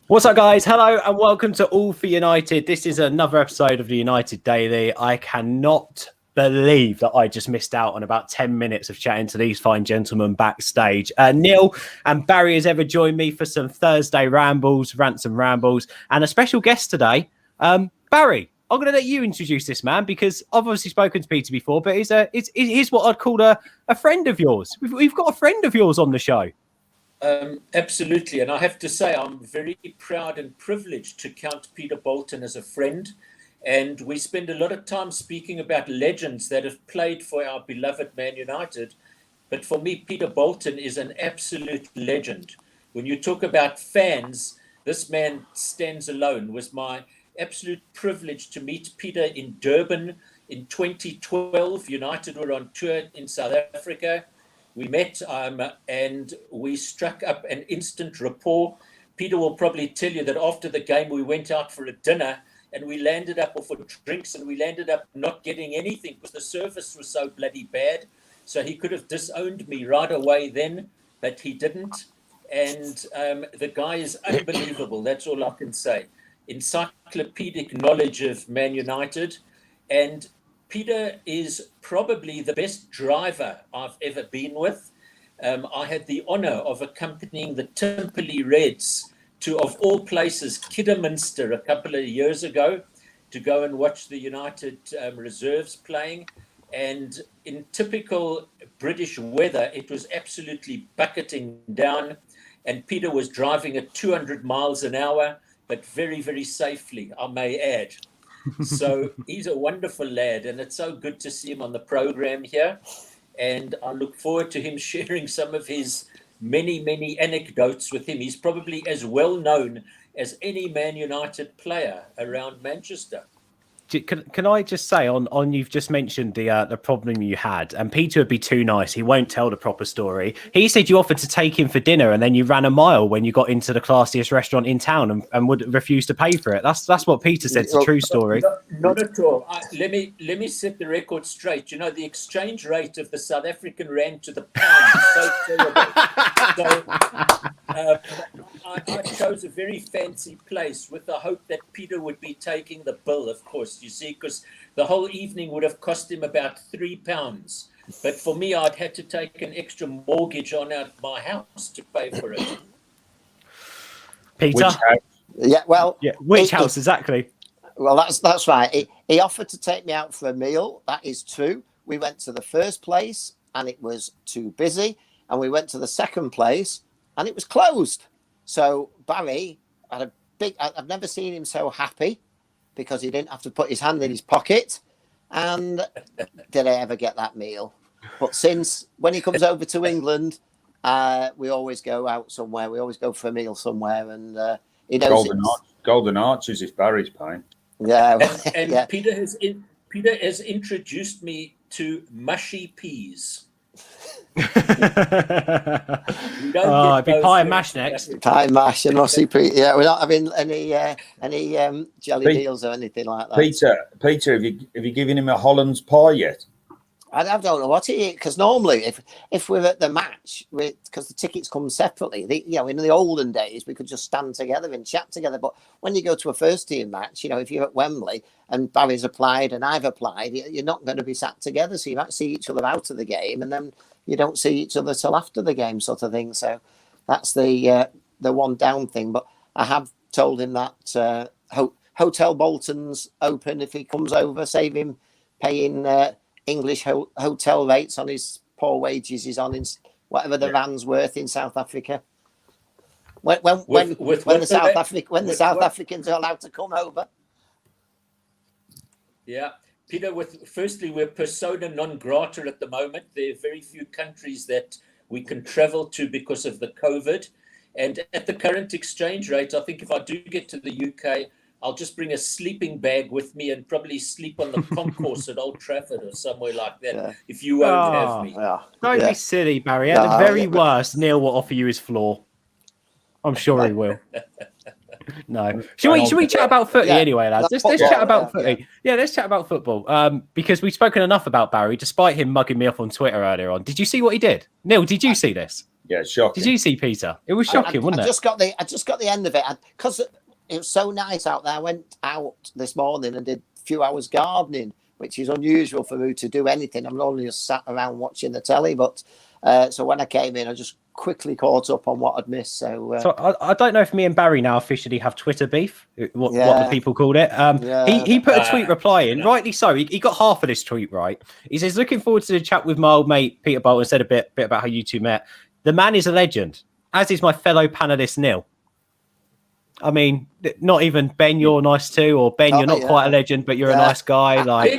What's up, guys? Hello and welcome to All for United. This is another episode of the United Daily. I cannot believe that I just missed out on about 10 minutes of chatting to these fine gentlemen backstage. Neil and Barry has ever joined me for some Thursday rambles, rants and rambles, and a special guest today. Barry, I'm going to let you introduce this man because I've obviously spoken to Peter before, but he's what I'd call a friend of yours. We've got a friend of yours on the show. Absolutely. And I have to say, I'm very proud and privileged to count Peter Bolton as a friend. And we spend a lot of time speaking about legends that have played for our beloved Man United. But for me, Peter Bolton is an absolute legend. When you talk about fans, this man stands alone. It was my absolute privilege to meet Peter in Durban in 2012. United were on tour in South Africa. We met and we struck up an instant rapport. Peter will probably tell you that after the game, we went out for a dinner and we landed up, or for drinks, and we landed up not getting anything because the service was so bloody bad. So he could have disowned me right away then, but he didn't. And the guy is unbelievable. That's all I can say. Encyclopedic knowledge of Man United. And Peter is probably the best driver I've ever been with. I had the honor of accompanying the Timperley Reds to, of all places, Kidderminster a couple of years ago to go and watch the United reserves playing. And in typical British weather, it was absolutely bucketing down. And Peter was driving at 200 miles an hour, but very, very safely, I may add. So he's a wonderful lad, and it's so good to see him on the program here. And I look forward to him sharing some of his many, many anecdotes with him. He's probably as well known as any Man United player around Manchester. Can I just say on you've just mentioned the problem you had, and Peter would be too nice. He won't tell the proper story. He said you offered to take him for dinner and then you ran a mile when you got into the classiest restaurant in town and would refuse to pay for it. That's what Peter said. It's a true story. Not at all. Let me set the record straight. You know, the exchange rate of the South African rand to the pound is so terrible. So I chose a very fancy place with the hope that Peter would be taking the bill, of course, you see, because the whole evening would have cost him about £3. But for me, I'd had to take an extra mortgage on out my house to pay for it. Peter? Which house exactly? Well, that's right. He offered to take me out for a meal. That is true. We went to the first place and it was too busy. And we went to the second place and it was closed. So Barry had I've never seen him so happy because he didn't have to put his hand in his pocket. And did I ever get that meal? But since when he comes over to England, we always go out somewhere. We always go for a meal somewhere. And he knows Golden Arches if Barry's paying. Yeah. And yeah. Peter has introduced me to mushy peas. It'd be pie and mash next. Pie and mash and mushy peas. Yeah, we're not having any jelly deals or anything like that. Peter, have you given him a Hollands pie yet? I don't know what it is, because normally if we're at the match, because the tickets come separately, in the olden days we could just stand together and chat together. But when you go to a first team match, if you're at Wembley and Barry's applied and I've applied, you're not going to be sat together, so you might see each other out of the game, and then you don't see each other till after the game, sort of thing. So that's the one down thing. But I have told him that Hotel Bolton's open if he comes over, save him paying English hotel rates on his poor wages he's on in whatever the rand's worth in South Africa. When the South Africans are allowed to come over. Yeah, Peter. Firstly, we're persona non grata at the moment. There are very few countries that we can travel to because of the COVID, and at the current exchange rate, I think if I do get to the UK, I'll just bring a sleeping bag with me and probably sleep on the concourse at Old Trafford or somewhere like that, if you won't have me. Don't be silly, Barry. At the very worst, Neil will offer you his floor. I'm sure he will. No. Should we chat about footy anyway, lads? Let's chat about footy. Yeah, let's chat about football. Because we've spoken enough about Barry, despite him mugging me off on Twitter earlier on. Did you see what he did? Neil, did you see this? Yeah, shocking. Did you see, Peter? It was shocking, wasn't it? I just got the end of it because it was so nice out there. I went out this morning and did a few hours gardening, which is unusual for me to do anything. I'm only just sat around watching the telly. But so when I came in, I just quickly caught up on what I'd missed. So I don't know if me and Barry now officially have Twitter beef, what the people called it. He put a tweet replying, rightly so. He got half of this tweet right. He says, looking forward to the chat with my old mate Peter Bolton. Said a bit about how you two met. The man is a legend, as is my fellow panelist Neil. I mean, not even Ben, you're nice too, or Ben, you're not quite a legend, but you're a nice guy. Like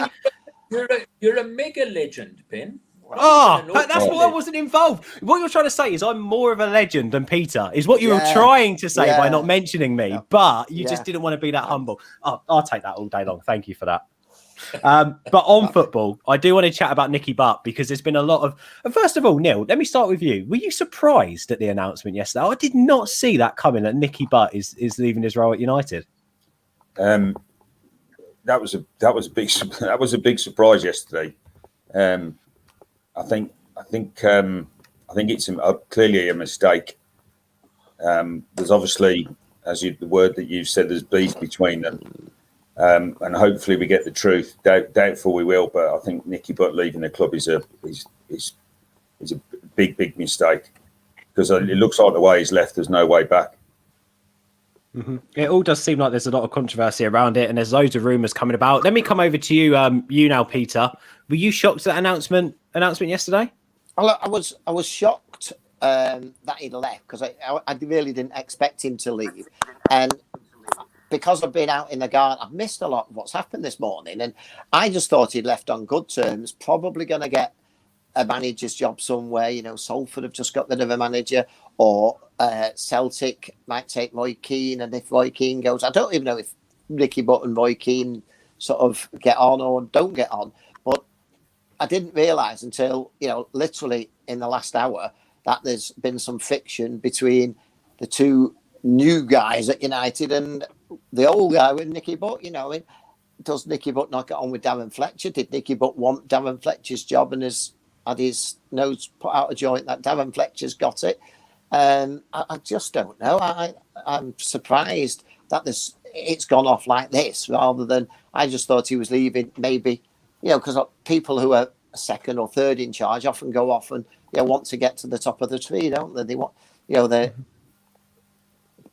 Ben, you're a mega legend, Ben. But that's why I wasn't involved. What you're trying to say is I'm more of a legend than Peter, is what you were trying to say by not mentioning me. But you just didn't want to be that humble. I'll take that all day long. Thank you for that. But on football, I do want to chat about Nicky Butt because there's been a lot of. And first of all, Neil, let me start with you. Were you surprised at the announcement yesterday? I did not see that coming. That Nicky Butt is leaving his role at United. That was a big surprise yesterday. I think it's clearly a mistake. There's obviously, the word that you said, there's beef between them. And hopefully we get the truth. Doubtful we will, but I think Nicky Butt leaving the club is a big mistake because it looks like the way he's left, there's no way back. Mm-hmm. It all does seem like there's a lot of controversy around it, and there's loads of rumours coming about. Let me come over to you, you now, Peter. Were you shocked at that announcement yesterday? I was shocked that he'd left because I really didn't expect him to leave, and because I've been out in the garden, I've missed a lot of what's happened this morning, and I just thought he'd left on good terms. Probably going to get a manager's job somewhere. You know, Salford have just got rid of a manager, or Celtic might take Roy Keane, and if Roy Keane goes, I don't even know if Nicky Butt and Roy Keane sort of get on or don't get on. But I didn't realise until, literally in the last hour that there's been some fiction between the two new guys at United and the old guy with Nicky Butt. Does Nicky Butt not get on with Darren Fletcher? Did Nicky Butt want Darren Fletcher's job and has had his nose put out of joint that Darren Fletcher's got it? I just don't know. I'm surprised that it's gone off like this rather than I just thought he was leaving maybe, because people who are second or third in charge often go off and want to get to the top of the tree, don't they? They want, they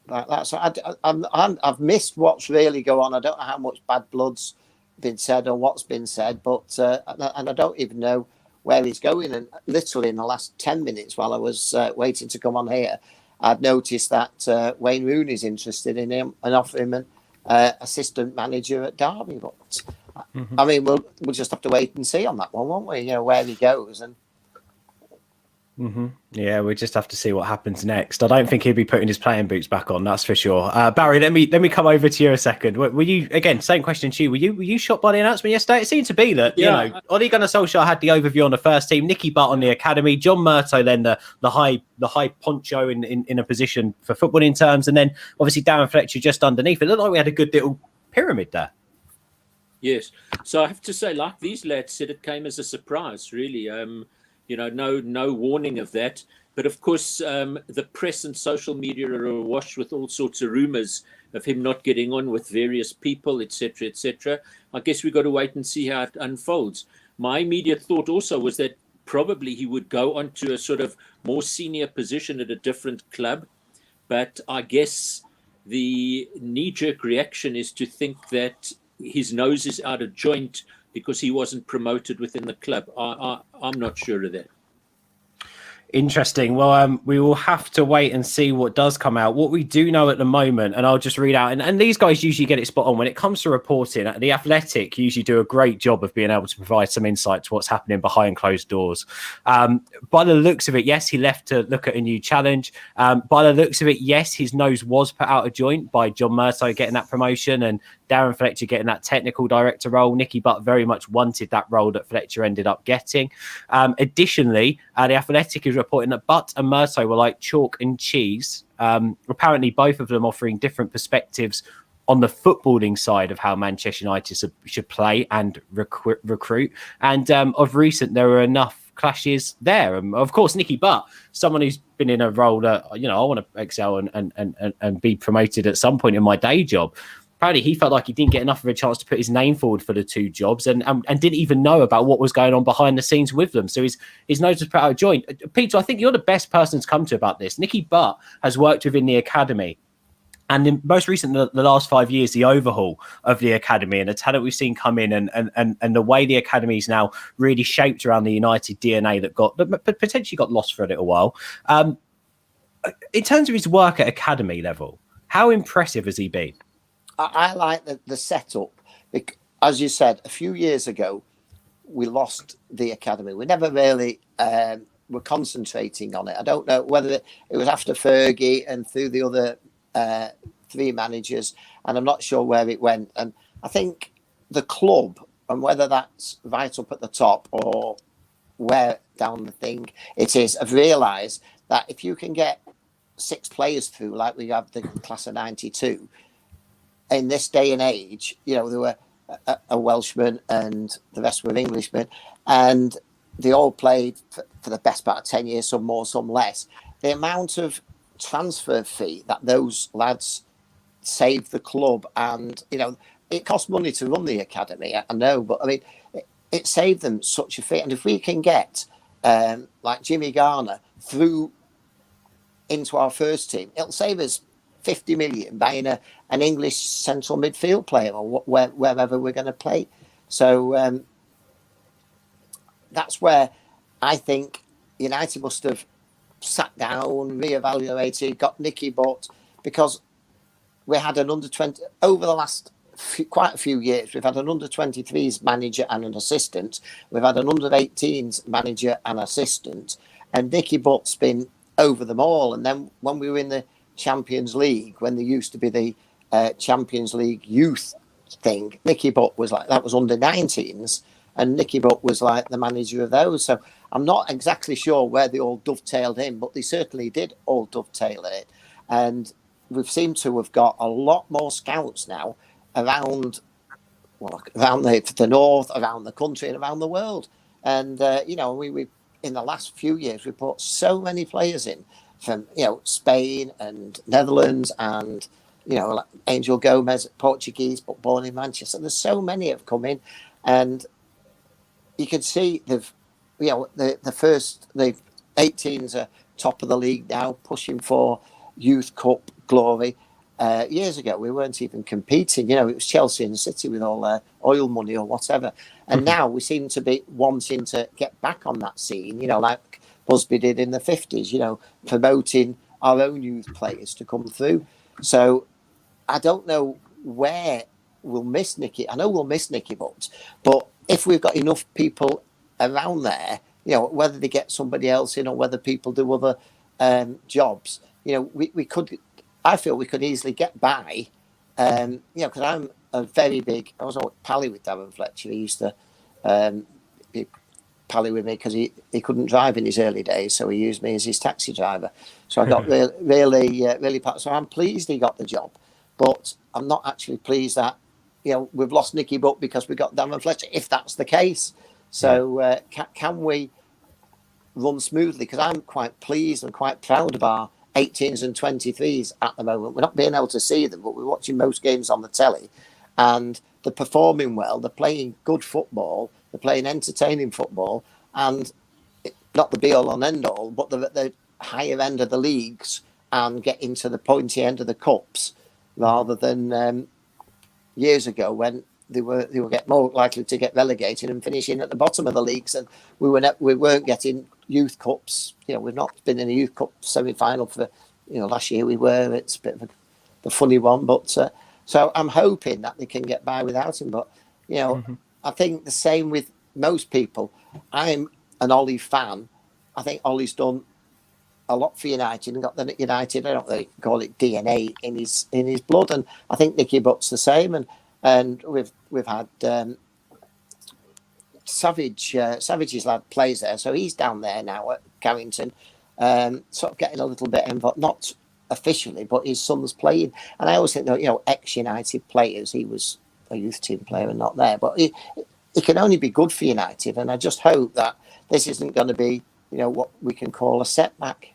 like that. So I've missed what's really going on. I don't know how much bad blood's been said or what's been said, but and I don't even know where he's going. And literally in the last 10 minutes while I was waiting to come on here, I've noticed that Wayne Rooney's interested in him and offer him an assistant manager at Derby. But I mean, we'll just have to wait and see on that one, won't we? Where he goes. And yeah, we just have to see what happens next. I don't think he'll be putting his playing boots back on, that's for sure. Barry, let me come over to you a second. Were you, again, same question to you, were you shocked by the announcement yesterday? It seemed to be that Ole Gunnar Solskjaer had the overview on the first team, Nicky Butt on the academy, John Murtough then the high poncho in a position for footballing terms, and then obviously Darren Fletcher just underneath. It looked like we had a good little pyramid there. Yes, so I have to say, like these lads said, it came as a surprise, really. No warning of that. But of course, the press and social media are awash with all sorts of rumours of him not getting on with various people, etc., etc. I guess we've got to wait and see how it unfolds. My immediate thought also was that probably he would go on to a sort of more senior position at a different club. But I guess the knee-jerk reaction is to think that his nose is out of joint because he wasn't promoted within the club. I'm not sure of that. Interesting. Well, we will have to wait and see what does come out. What we do know at the moment, and I'll just read out, and these guys usually get it spot on when it comes to reporting. The Athletic usually do a great job of being able to provide some insight to what's happening behind closed doors. By the looks of it, yes, he left to look at a new challenge. By the looks of it, yes, his nose was put out of joint by John Murtough getting that promotion and Darren Fletcher getting that technical director role. Nicky Butt very much wanted that role that Fletcher ended up getting. Additionally, the Athletic is reporting that Butt and Murtough were like chalk and cheese. Apparently, both of them offering different perspectives on the footballing side of how Manchester United should play and recruit. And of recent, there were enough clashes there. And of course, Nicky Butt, someone who's been in a role that, you know, I want to excel and be promoted at some point in my day job. Apparently, he felt like he didn't get enough of a chance to put his name forward for the 2 jobs and didn't even know about what was going on behind the scenes with them. So his nose was put out of joint. Peter, I think you're the best person to come to about this. Nicky Butt has worked within the academy. And in most recent, the last 5 years, the overhaul of the academy and the talent we've seen come in and the way the academy is now really shaped around the United DNA that potentially got lost for a little while. In terms of his work at academy level, how impressive has he been? I like the setup. As you said, a few years ago, we lost the academy. We never really were concentrating on it. I don't know whether it was after Fergie and through the other 3 managers, and I'm not sure where it went. And I think the club, and whether that's right up at the top or where down the thing it is, have realised that if you can get 6 players through, like we have the class of 92, in this day and age, you know, there were a Welshman and the rest were Englishmen, and they all played for the best part of 10 years, some more, some less. The amount of transfer fee that those lads saved the club, and, you know, it costs money to run the academy, I know, but I mean, it saved them such a fee. And if we can get like Jimmy Garner through into our first team, it'll save us 50 million buying an English central midfield player or wherever we're going to play. So that's where I think United must have sat down, reevaluated, got Nicky Butt, because we had an under-20 over the last quite a few years. We've had an under-23s manager and an assistant. We've had an under-18s manager and assistant, and Nicky Butt's been over them all. And then when we were in the Champions League, when there used to be the Champions League youth thing, Nicky Butt was like, that was under-19s, and Nicky Butt was like the manager of those. So I'm not exactly sure where they all dovetailed in, but they certainly did all dovetail it. And we've seemed to have got a lot more scouts now around the north, around the country, and around the world. And you know, we in the last few years we put so many players in from, you know, Spain and Netherlands, and, you know, like Angel Gomez, Portuguese but born in Manchester. There's so many have come in, and you can see they've, you know, the 18s are top of the league now, pushing for Youth Cup glory. Years ago, we weren't even competing. You know, it was Chelsea and City with all their oil money or whatever. And now we seem to be wanting to get back on that scene, you know, like Busby did in the 50s, you know, promoting our own youth players to come through. So I don't know where we'll miss Nicky. I know we'll miss Nicky Butt, but if we've got enough people around there, you know, whether they get somebody else in or whether people do other jobs, you know, we could, I feel we could easily get by, you know, because I'm a very big, I was always pally with Darren Fletcher. He used to be pally with me because he couldn't drive in his early days, so he used me as his taxi driver. So I got really, so I'm pleased he got the job, but I'm not actually pleased that, you know, we've lost Nicky Butt because we got Darren Fletcher, if that's the case. So can we run smoothly? Because I'm quite pleased and quite proud of our 18s and 23s at the moment. We're not being able to see them, but we're watching most games on the telly, and they're performing well. They're playing good football. They're playing entertaining football, and not the be-all and end-all, but they're at the higher end of the leagues and getting to the pointy end of the cups, rather than years ago when they were get more likely to get relegated and finishing at the bottom of the leagues, and we weren't getting youth cups. You know, we've not been in a youth cup semi-final for, you know, last year we were. It's a bit of a funny one, but so I'm hoping that they can get by without him. But, you know, I think the same with most people. I'm an Ollie fan. I think Ollie's done a lot for United and got the United, I don't really call it DNA, in his blood, and I think Nicky Butt's the same. And we've had Savage's lad plays there, so he's down there now at Carrington, sort of getting a little bit involved, not officially, but his son's playing. And I always think that, you know, ex-United players, he was a youth team player and not there, but he can only be good for United. And I just hope that this isn't going to be, what we can call a setback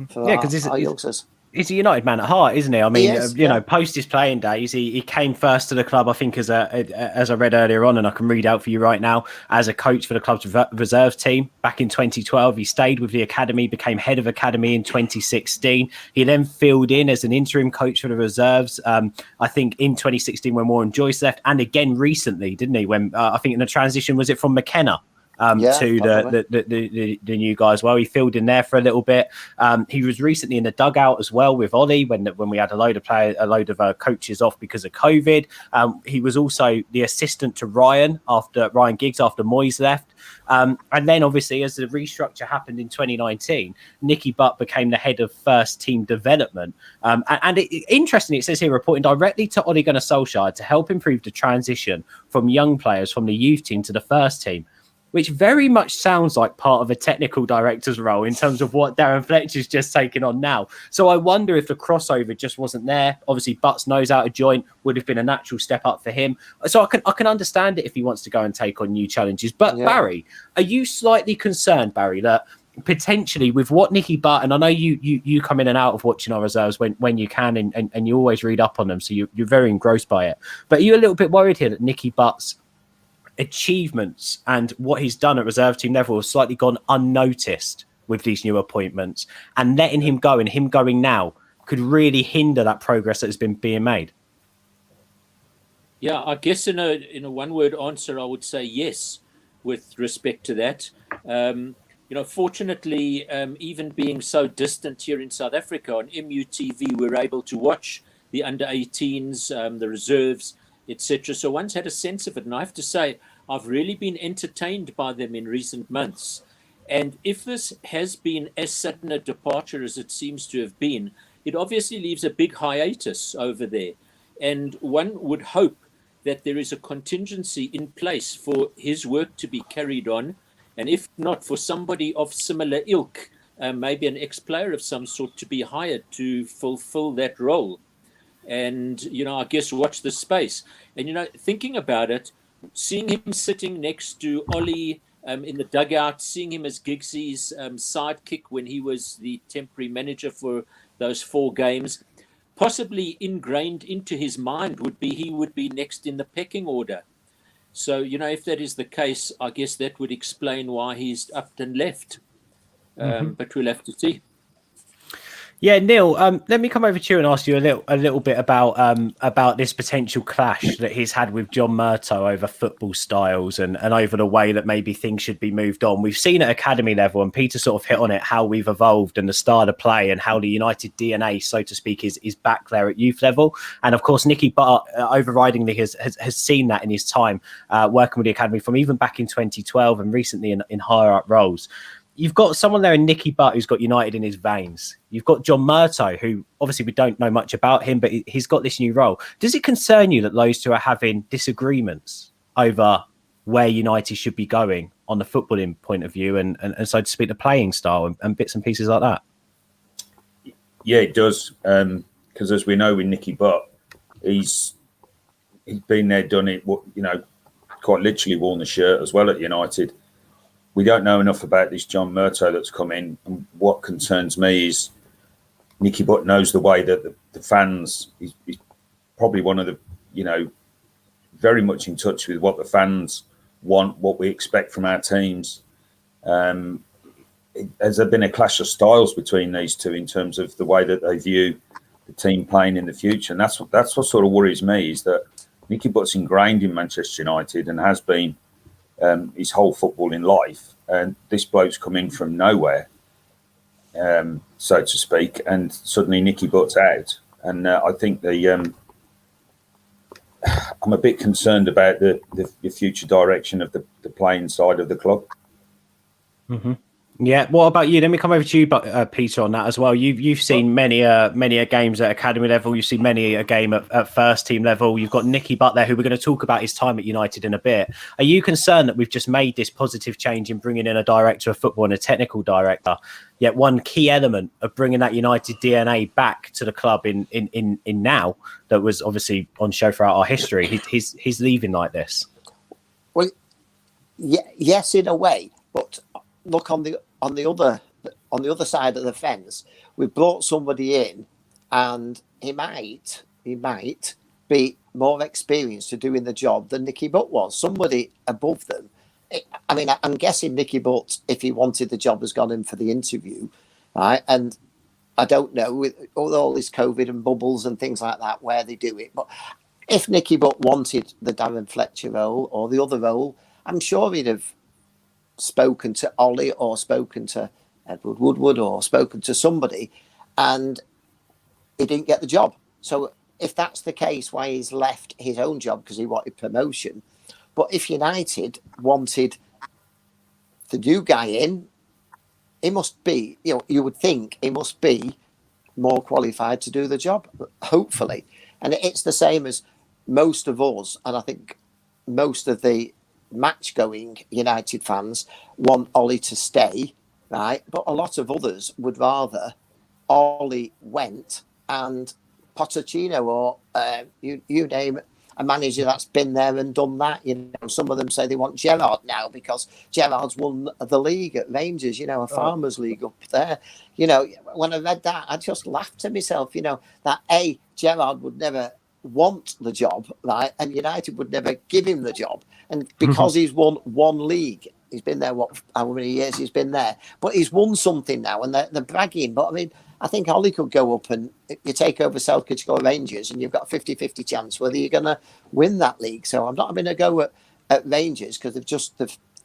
for our youngsters. He's a United man at heart, isn't he? I mean, He is, post his playing days, he came first to the club, I think, as I read earlier on, and I can read out for you right now, as a coach for the club's reserves team back in 2012. He stayed with the academy, became head of academy in 2016. He then filled in as an interim coach for the reserves, I think, in 2016 when Warren Joyce left, and again recently, didn't he? When I think in the transition, was it from McKenna to the new guy as well? He filled in there for a little bit. He was recently in the dugout as well with Ollie when we had a load of coaches off because of COVID. He was also the assistant to Ryan Giggs after Moyes left. And then obviously as the restructure happened in 2019, Nicky Butt became the head of first team development. Interestingly, it says here, reporting directly to Ole Gunnar Solskjaer to help improve the transition from young players from the youth team to the first team, which very much sounds like part of a technical director's role in terms of what Darren Fletcher's just taken on now. So I wonder if the crossover just wasn't there. Obviously, Butts knows how to join, would have been a natural step up for him. So I can understand it if he wants to go and take on new challenges. But Barry, are you slightly concerned, Barry, that potentially with what Nicky Butt, and I know you come in and out of watching our reserves when you can, and you always read up on them, so you're very engrossed by it. But are you a little bit worried here that Nicky Butt's achievements and what he's done at reserve team level has slightly gone unnoticed with these new appointments, and letting him go and him going now could really hinder that progress that has been being made? Yeah, I guess in a one-word answer, I would say yes, with respect to that. Fortunately, even being so distant here in South Africa, on MUTV, we're able to watch the under-18s, the reserves, etc. So one's had a sense of it. And I have to say, I've really been entertained by them in recent months. And if this has been as sudden a departure as it seems to have been, it obviously leaves a big hiatus over there. And one would hope that there is a contingency in place for his work to be carried on. And if not, for somebody of similar ilk, maybe an ex-player of some sort, to be hired to fulfill that role. And, I guess watch the space. And, thinking about it, seeing him sitting next to Ollie in the dugout, seeing him as Giggsy's sidekick when he was the temporary manager for those 4 games, possibly ingrained into his mind he would be next in the pecking order. So, if that is the case, I guess that would explain why he's up and left. But we'll have to see. Yeah, Neil, let me come over to you and ask you a little bit about this potential clash that he's had with John Murtough over football styles and over the way that maybe things should be moved on. We've seen at academy level, and Peter sort of hit on it, how we've evolved and the style of play and how the United DNA, so to speak, is back there at youth level. And of course, Nicky Butt overridingly has seen that in his time working with the academy from even back in 2012 and recently in higher up roles. You've got someone there in Nicky Butt who's got United in his veins. You've got John Murtough, who obviously we don't know much about him, but he's got this new role. Does it concern you that those two are having disagreements over where United should be going on the footballing point of view and so to speak, the playing style and bits and pieces like that? Yeah, it does. Because as we know with Nicky Butt, he's been there, done it, quite literally worn the shirt as well at United. We don't know enough about this John Murtough that's come in. And what concerns me is Nicky Butt knows the way that the fans, he's probably one of the, very much in touch with what the fans want, what we expect from our teams. Has there been a clash of styles between these two in terms of the way that they view the team playing in the future? And that's what sort of worries me, is that Nicky Butt's ingrained in Manchester United and has been his whole footballing life, and this bloke's come in from nowhere, so to speak, and suddenly Nicky Butt's out, and I think I'm a bit concerned about the future direction of the playing side of the club. Mm-hmm. Yeah. What about you? Let me come over to you, Peter, on that as well. You've seen many a games at academy level. You've seen many a game at first team level. You've got Nicky Butt there, who we're going to talk about his time at United in a bit. Are you concerned that we've just made this positive change in bringing in a director of football and a technical director? Yet one key element of bringing that United DNA back to the club in now, that was obviously on show throughout our history, he's leaving like this. Well, yeah, yes, in a way, but look on the other side of the fence. We've brought somebody in, and he might be more experienced to doing the job than Nicky Butt was. Somebody above them. I mean, I'm guessing Nicky Butt, if he wanted the job, has gone in for the interview, right? And I don't know, with all this COVID and bubbles and things like that, where they do it. But if Nicky Butt wanted the Darren Fletcher role or the other role, I'm sure he'd have spoken to Ollie or spoken to Edward Woodward or spoken to somebody, and he didn't get the job. So if that's the case, why he's left his own job because he wanted promotion. But if United wanted the new guy in, he must be, you would think he must be more qualified to do the job, hopefully. And it's the same as most of us, and I think most of the match-going United fans want Ollie to stay, right? But a lot of others would rather Ollie went and Pochettino or you name a manager that's been there and done that. Some of them say they want Gerrard now because Gerrard's won the league at Rangers, a Farmers League up there. When I read that, I just laughed to myself, that Gerrard would never want the job, right? And United would never give him the job. And because he's won one league, he's been there, how many years he's been there? But he's won something now and they're bragging. But I mean, I think Ollie could go up and you take over Selkirk or Rangers and you've got a 50-50 chance whether you're going to win that league. So I'm not having a go at Rangers because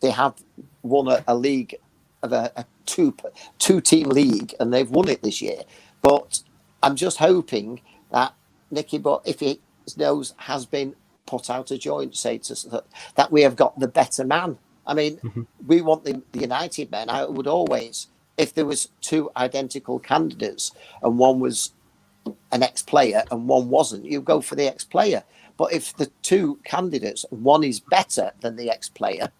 they have won a league of a two-team league and they've won it this year. But I'm just hoping that Nicky Butt, if his nose has been put out of joint, say that we have got the better man. I mean, we want the United men. I would always, if there was two identical candidates and one was an ex-player and one wasn't, you go for the ex-player. But if the two candidates, one is better than the ex-player,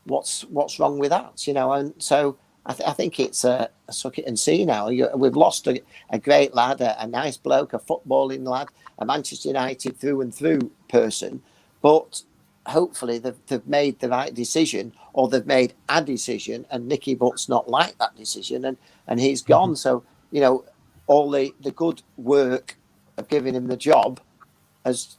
what's wrong with that? And so I think it's a suck it and see now. We've lost a great lad, a nice bloke, a footballing lad, a Manchester United through and through person. But hopefully they've made the right decision, or they've made a decision, and Nicky Butt's not like that decision, and he's gone. So, all the good work of giving him the job has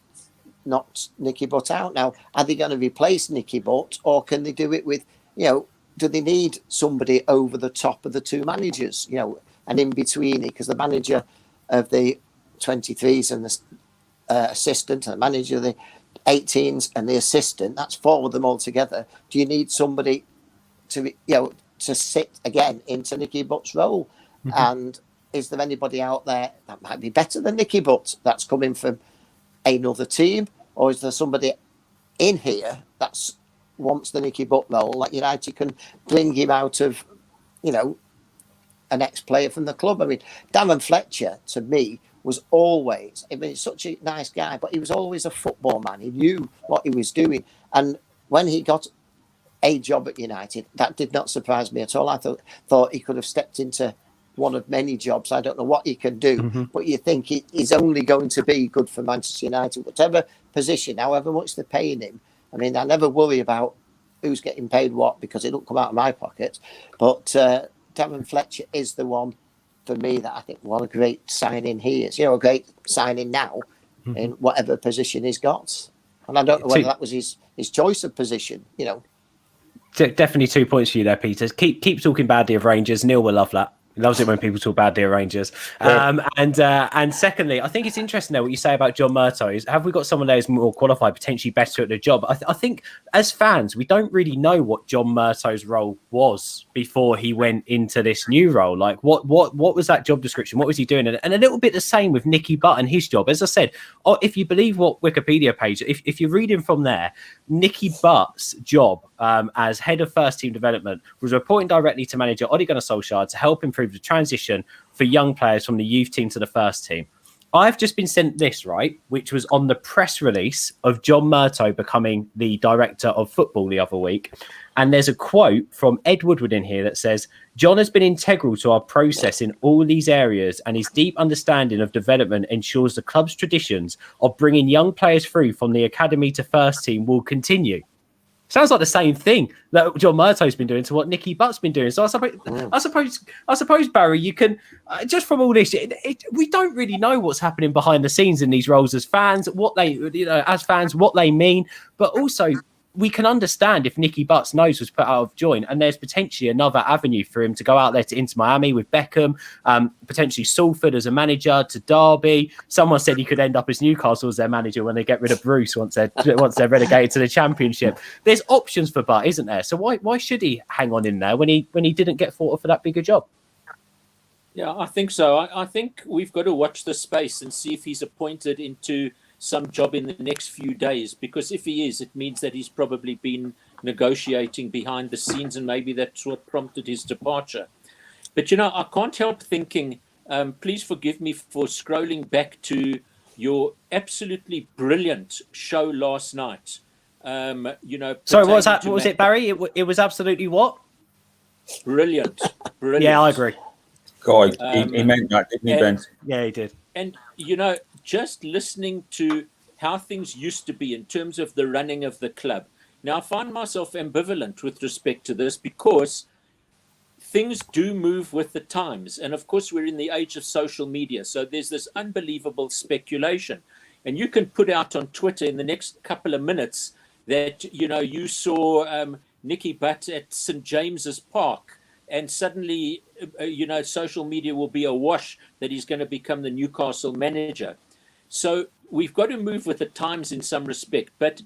knocked Nicky Butt out. Now, are they going to replace Nicky Butt, or can they do it with, do they need somebody over the top of the two managers, and in between it? Because the manager of the 23s and the assistant, and the manager of the 18s and the assistant, that's four of them all together. Do you need somebody to sit again into Nicky Butt's role? And is there anybody out there that might be better than Nicky Butt that's coming from another team? Or is there somebody in here that's wants the Nicky Butt role, like United can bring him out of, an ex-player from the club? I mean, Darren Fletcher, to me, was always, he's such a nice guy, but he was always a football man. He knew what he was doing. And when he got a job at United, that did not surprise me at all. I thought he could have stepped into one of many jobs. I don't know what he can do, but you think he's only going to be good for Manchester United, whatever position, however much they're paying him. I mean, I never worry about who's getting paid what because it don't come out of my pocket. But Darren Fletcher is the one for me that I think, what a great signing he is. A great signing now in whatever position he's got. And I don't know whether that was his choice of position, Definitely 2 points for you there, Peter. Keep talking badly of Rangers. Neil will love that. He loves it when people talk badly of Rangers. And secondly, I think it's interesting there what you say about John Murtough. Have we got someone there who's more qualified, potentially better at the job? I think as fans, we don't really know what John Murtough's role was before he went into this new role. Like, what was that job description? What was he doing? And a little bit the same with Nicky Butt and his job. As I said, if you believe what Wikipedia page, if you're reading from there, Nicky Butt's job as head of first team development was reporting directly to manager Ole Gunnar Solskjaer to help improve the transition for young players from the youth team to the first team. I've just been sent this, right, which was on the press release of John Murtough becoming the director of football the other week. And there's a quote from Ed Woodward in here that says, John has been integral to our process in all these areas, and his deep understanding of development ensures the club's traditions of bringing young players through from the academy to first team will continue. Sounds like the same thing that John Murtough's been doing to what Nicky Butt's been doing. So I suppose, Barry, you can just from all this, we don't really know what's happening behind the scenes in these roles as fans, what they, as fans, what they mean, but also we can understand if Nicky Butt's nose was put out of joint, and there's potentially another avenue for him to go out there to Inter Miami with Beckham, potentially Salford as a manager, to Derby. Someone said he could end up as Newcastle as their manager when they get rid of Bruce once they're relegated to the Championship. There's options for Butt, isn't there? So why should he hang on in there when he didn't get thought of for that bigger job? Yeah, I think so. I think we've got to watch the space and see if he's appointed into some job in the next few days, because if he is, it means that he's probably been negotiating behind the scenes, and maybe that's what prompted his departure. But I can't help thinking, please forgive me for scrolling back to your absolutely brilliant show last night. Sorry, what was it, Barry? It was absolutely what? Brilliant. Yeah, I agree. God, he meant that, didn't he, Ben? Yeah, he did. And just listening to how things used to be in terms of the running of the club. Now, I find myself ambivalent with respect to this, because things do move with the times. And of course, we're in the age of social media. So there's this unbelievable speculation. And you can put out on Twitter in the next couple of minutes that, you saw Nicky Butt at St. James's Park. And suddenly, social media will be awash that he's going to become the Newcastle manager. So we've got to move with the times in some respect. But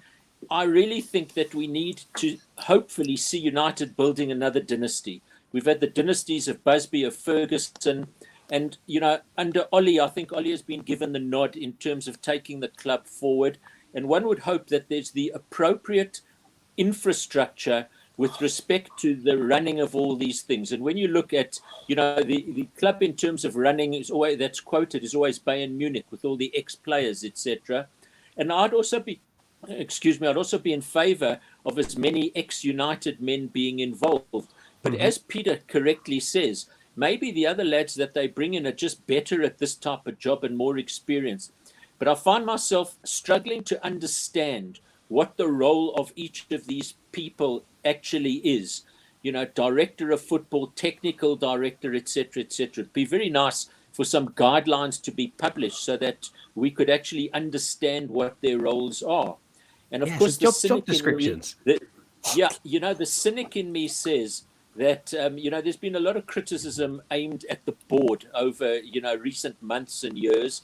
I really think that we need to hopefully see United building another dynasty. We've had the dynasties of Busby, of Ferguson. And, under Ollie, I think Ollie has been given the nod in terms of taking the club forward. And one would hope that there's the appropriate infrastructure with respect to the running of all these things. And when you look at, the club in terms of running is always, that's quoted, is always Bayern Munich with all the ex-players, etc. And I'd also be in favour of as many ex-United men being involved. But as Peter correctly says, maybe the other lads that they bring in are just better at this type of job and more experienced. But I find myself struggling to understand what the role of each of these people actually is. Director of football, technical director, etc., etc. It'd be very nice for some guidelines to be published so that we could actually understand what their roles are. And of course, the cynic descriptions. The cynic in me says that there's been a lot of criticism aimed at the board over recent months and years.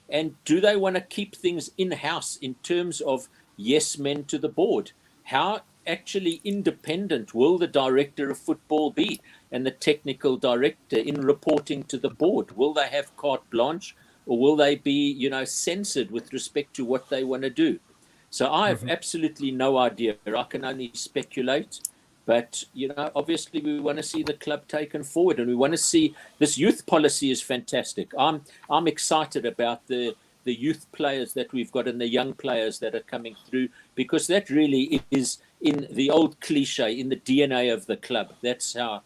And do they want to keep things in-house in terms of yes men to the board? How actually independent will the director of football be and the technical director in reporting to the board? Will they have carte blanche, or will they be, censored with respect to what they want to do? So I have absolutely no idea. I can only speculate. But, obviously we want to see the club taken forward, and we want to see this youth policy is fantastic. I'm excited about the youth players that we've got and the young players that are coming through, because that really is in the old cliche, in the DNA of the club. That's how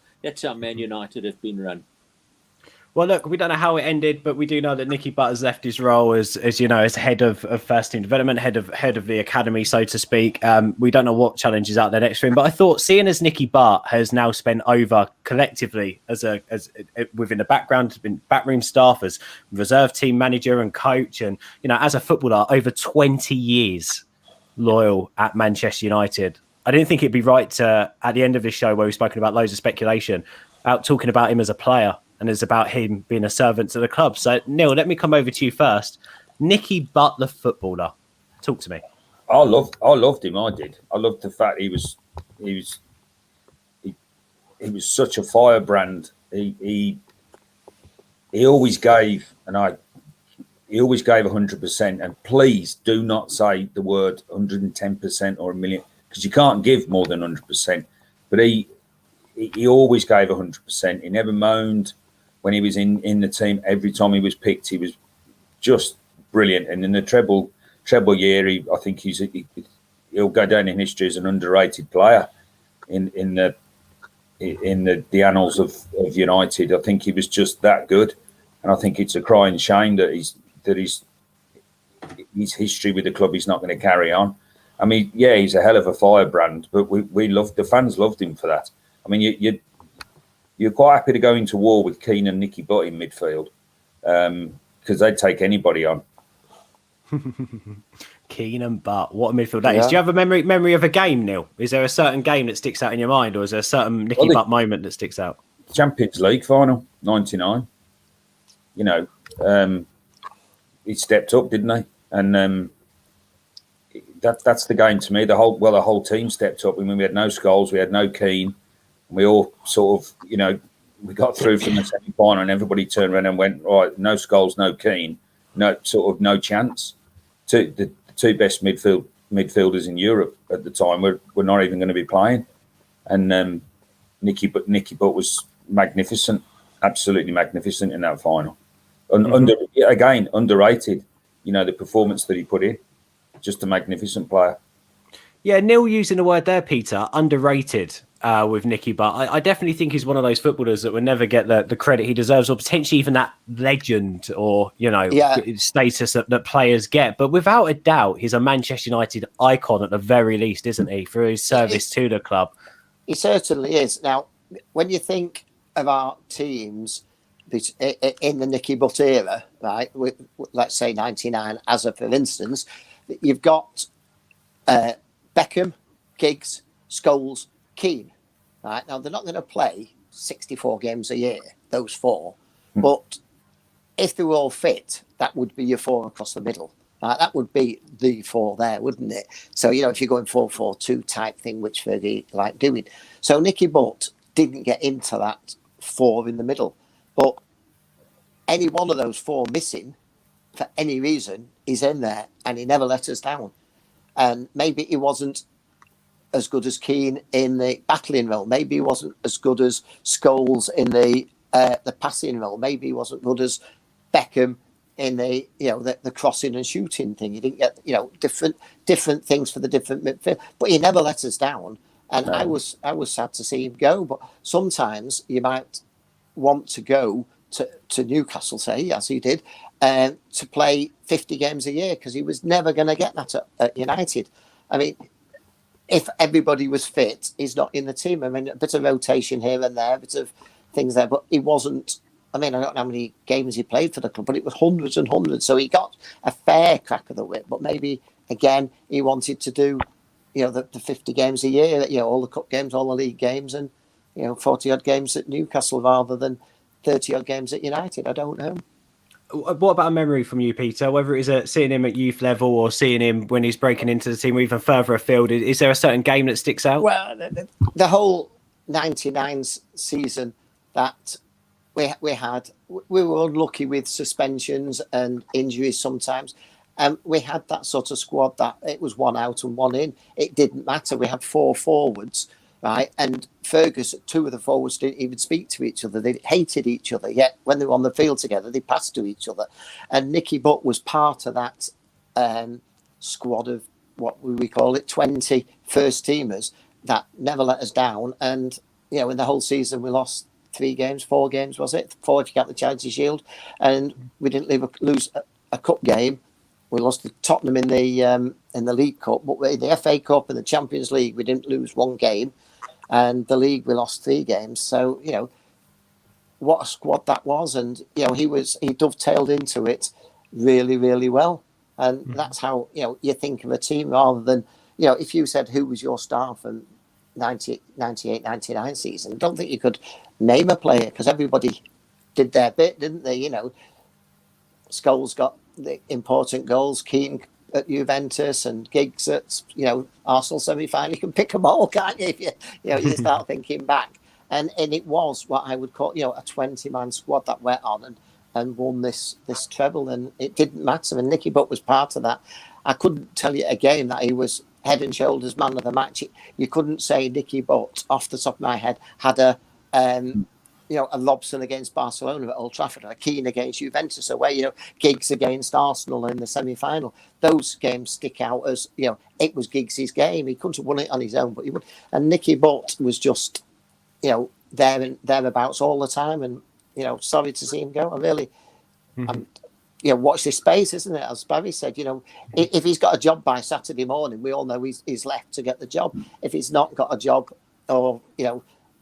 Man United have been run. Well, look, we don't know how it ended, but we do know that Nicky Butt has left his role as head of first team development, head of the academy, so to speak. We don't know what challenge is out there next for him, but I thought, seeing as Nicky Butt has now spent over collectively as within the background, been backroom staff, as reserve team manager and coach, and as a footballer over 20 years loyal at Manchester United. I didn't think it'd be right to, at the end of this show where we've spoken about loads of speculation, about talking about him as a player. And it's about him being a servant to the club. So, Neil, let me come over to you first. Nicky Butt, the footballer. Talk to me. I loved him. I did. I loved the fact he was such a firebrand. He always gave, he always gave 100%. And please do not say the word 110% or a million, because you can't give more than 100%. But he always gave 100%. He never moaned. When he was in the team, every time he was picked, he was just brilliant. And in the treble year, I think he'll go down in history as an underrated player in the annals of United. I think he was just that good, and I think it's a crying shame that his history with the club is not going to carry on. I mean, yeah, he's a hell of a firebrand, but we loved, the fans loved him for that. I mean, you're quite happy to go into war with Keane and Nicky Butt in midfield, because they'd take anybody on. Keane and Butt, what a midfield that is. Do you have a memory of a game, Neil? Is there a certain game that sticks out in your mind, or is there a certain Nicky Butt moment that sticks out? Champions League final, 99. You know, he stepped up, didn't he? And that's the game to me. The whole team stepped up. I mean, we had no Scholes, we had no Keane. We all sort of, you know, we got through from the semi-final, and everybody turned around and went, all right, no Scholes, no Keane, no chance. The two best midfielders in Europe at the time were not even going to be playing. And Nicky Butt was magnificent, absolutely magnificent in that final. Underrated, you know, the performance that he put in. Just a magnificent player. Yeah, Neil using the word there, Peter, underrated with Nicky Butt. I definitely think he's one of those footballers that will never get the credit he deserves, or potentially even that legend or, you know, status that players get. But without a doubt, he's a Manchester United icon at the very least, isn't he, for his service to the club? He certainly is. Now, when you think of our teams in the Nicky Butt era, right, let's say 99 as a for instance, you've got Beckham, Giggs, Scholes, Keane. Right? Now, they're not going to play 64 games a year, those four. But if they were all fit, that would be your four across the middle. Right? That would be the four there, wouldn't it? So, you know, if you're going 4-4-2 type thing, which Fergie like doing. So Nicky Butt didn't get into that four in the middle. But any one of those four missing, for any reason, is in there, and he never let us down. And maybe he wasn't as good as Keane in the battling role. Maybe he wasn't as good as Scholes in the passing role. Maybe he wasn't good as Beckham in the, you know, the crossing and shooting thing. He didn't get, you know, different things for the different midfield. But he never let us down. And I was sad to see him go. But sometimes you might want to go to Newcastle, say, as he did, to play 50 games a year, because he was never going to get that at United. I mean, if everybody was fit, he's not in the team. I mean, a bit of rotation here and there, a bit of things there, but he wasn't. I mean, I don't know how many games he played for the club, but it was hundreds and hundreds. So he got a fair crack of the whip, but maybe, again, he wanted to do, you know, the 50 games a year, you know, all the cup games, all the league games, and, you know, 40-odd games at Newcastle rather than 30-odd games at United. I don't know. What about a memory from you, Peter? Whether it is seeing him at youth level or seeing him when he's breaking into the team or even further afield, is there a certain game that sticks out? Well, the whole 99 season that we had, we were unlucky with suspensions and injuries sometimes. We had that sort of squad that it was one out and one in. It didn't matter. We had four forwards, right? And Fergus, two of the forwards didn't even speak to each other. They hated each other. Yet when they were on the field together, they passed to each other. And Nicky Butt was part of that squad of, what we call it, 20 first teamers that never let us down. And, you know, in the whole season, we lost 4 games, was it? 4 if you count the Charity Shield. And we didn't lose a cup game. We lost to Tottenham in the League Cup, but in the FA Cup and the Champions League, we didn't lose one game. And the league, we lost 3 games. So, you know, what a squad that was. And, you know, he dovetailed into it really, really well. And that's how, you know, you think of a team rather than, you know, if you said who was your star from 98, 99 season, I don't think you could name a player, because everybody did their bit, didn't they? You know, Scholes got the important goals, Keane at Juventus and Giggs at, you know, Arsenal semi-final. You can pick them all, can't you? If you start thinking back. And it was what I would call, you know, a 20-man squad that went on and won this treble, and it didn't matter. And Nicky Butt was part of that. I couldn't tell you a game that he was head and shoulders man of the match. You couldn't say Nicky Butt off the top of my head had a Lobson against Barcelona at Old Trafford, or a Keane against Juventus away, you know, Giggs against Arsenal in the semi-final. Those games stick out as, you know, it was Giggs' game. He couldn't have won it on his own, but he would. And Nicky Butt was just, you know, there and thereabouts all the time. And, you know, sorry to see him go. I really, watch this space, isn't it? As Barry said, if he's got a job by Saturday morning, we all know he's left to get the job. If he's not got a job, or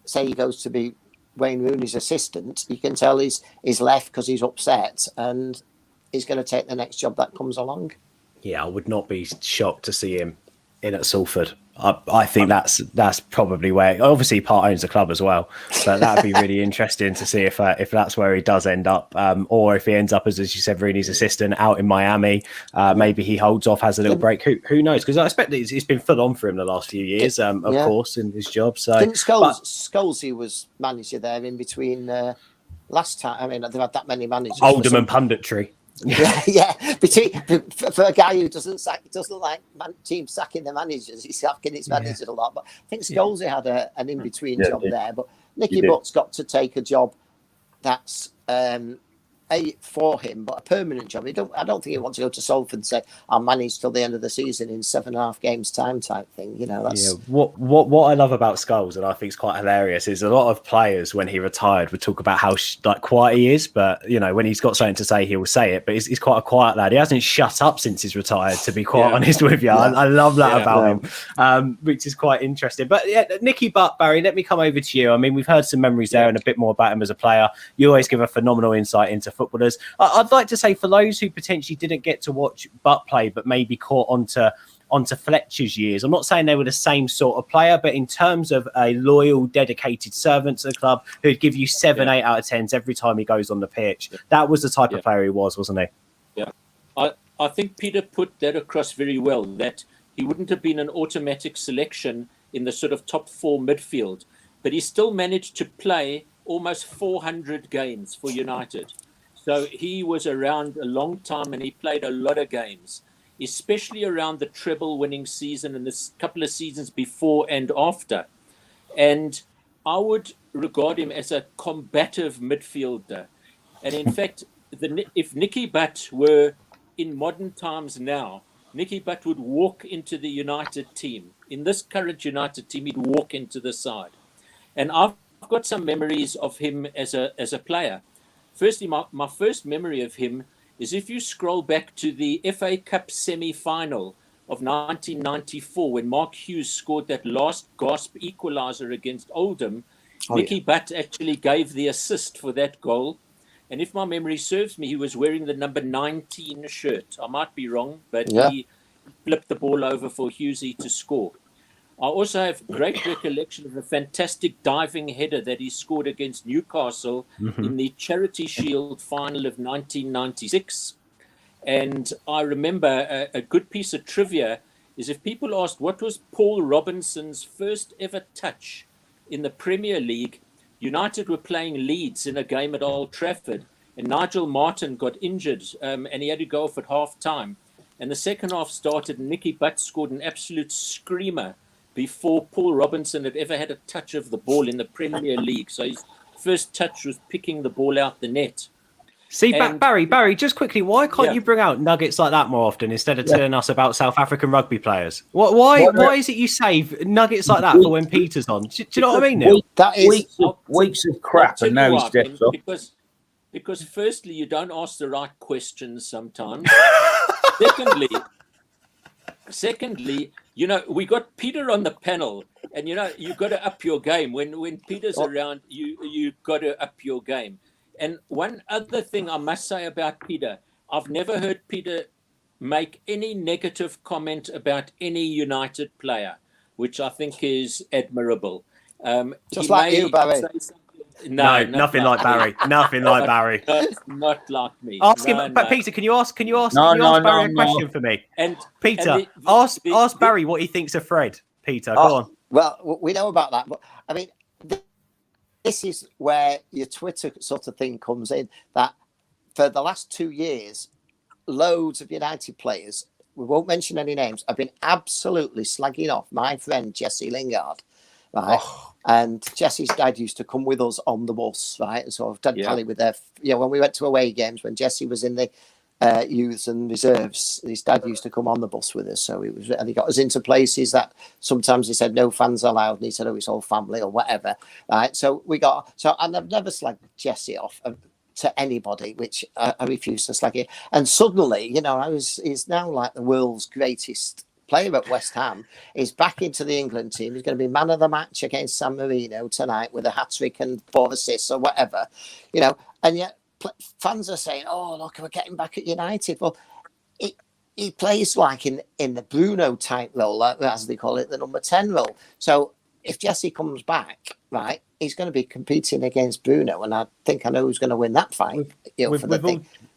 say he goes to be Wayne Rooney's assistant, you can tell he's left because he's upset and he's going to take the next job that comes along. Yeah, I would not be shocked to see him in at Salford. I think that's probably where. Obviously, part owns the club as well, but that'd be really interesting to see if that's where he does end up, or if he ends up as you said, Rooney's assistant out in Miami. Maybe he holds off, has a little break. Who knows? Because I expect it's been full on for him the last few years, of course, in his job. So didn't Scholesy was manager there in between last time. I mean, they've had that many managers. Oldham and punditry. Yeah. For a guy who doesn't like teams sacking their managers, he's sacking his managers a lot. But I think Scholesy had an in-between job there. But Nicky Butt's got to take a job that's for him, but a permanent job. I don't think he wants to go to Salford and say, I'll manage till the end of the season in 7.5 games time type thing. That's what I love about Scholes, and I think it's quite hilarious, is a lot of players when he retired would talk about how quiet he is, but when he's got something to say, he will say it. But he's quite a quiet lad. He hasn't shut up since he's retired, to be quite honest with you. I love that about him, which is quite interesting. But Nicky Butt, Barry, let me come over to you. I mean, we've heard some memories there and a bit more about him as a player. You always give a phenomenal insight into footballers. I'd like to say, for those who potentially didn't get to watch Butt play, but maybe caught onto Fletcher's years, I'm not saying they were the same sort of player, but in terms of a loyal, dedicated servant to the club who'd give you 7, 8 out of 10s every time he goes on the pitch, that was the type of player he was, wasn't he? Yeah, I think Peter put that across very well, that he wouldn't have been an automatic selection in the sort of top 4 midfield, but he still managed to play almost 400 games for United. So he was around a long time and he played a lot of games, especially around the treble-winning season and this couple of seasons before and after. And I would regard him as a combative midfielder. And in fact, if Nicky Butt were in modern times now, Nicky Butt would walk into the United team. In this current United team, he'd walk into the side. And I've got some memories of him as a player. Firstly, my first memory of him is if you scroll back to the FA Cup semi-final of 1994, when Mark Hughes scored that last gasp equaliser against Oldham. Nicky Butt actually gave the assist for that goal. And if my memory serves me, he was wearing the number 19 shirt. I might be wrong, but he flipped the ball over for Hughesy to score. I also have great recollection of a fantastic diving header that he scored against Newcastle in the Charity Shield final of 1996. And I remember a good piece of trivia is if people asked what was Paul Robinson's first ever touch in the Premier League, United were playing Leeds in a game at Old Trafford, and Nigel Martin got injured and he had to go off at half time. And the second half started, and Nicky Butt scored an absolute screamer before Paul Robinson had ever had a touch of the ball in the Premier League. So his first touch was picking the ball out the net. See, Barry, just quickly, why can't you bring out nuggets like that more often instead of telling us about South African rugby players? Why is it you save nuggets like that for when Peter's on? Do you know what I mean, Neil? That is weeks of crap, and now he steps up. Because firstly, you don't ask the right questions sometimes. Secondly, we got Peter on the panel, and you've got to up your game. When Peter's around, you've got to up your game. And one other thing I must say about Peter, I've never heard Peter make any negative comment about any United player, which I think is admirable. Just like you, Barry. No, nothing like Barry. Nothing like Barry. Not like me. Ask him, but Peter, can you ask Barry a question for me? And Peter, ask Barry what he thinks of Fred. Peter, go on. Well, we know about that, but I mean, this is where your Twitter sort of thing comes in, that for the last 2 years, loads of United players, we won't mention any names, have been absolutely slagging off my friend Jesse Lingard, right? And Jesse's dad used to come with us on the bus, right? And so I've done tally with their, when we went to away games, when Jesse was in the youths and reserves, his dad used to come on the bus with us. So and he got us into places that sometimes he said no fans allowed, and he said, oh, it's all family or whatever, right? And I've never slagged Jesse off. to anybody, which I refuse to slag it. And suddenly, he's now like the world's greatest player at West Ham. He's back into the England team. He's going to be man of the match against San Marino tonight with a hat-trick and 4 assists or whatever, and yet fans are saying, oh, look, we're getting back at United. Well, he plays like in the Bruno type role, as they call it, the number 10 role. So if Jesse comes back, right, he's going to be competing against Bruno, and I think I know who's going to win that fight.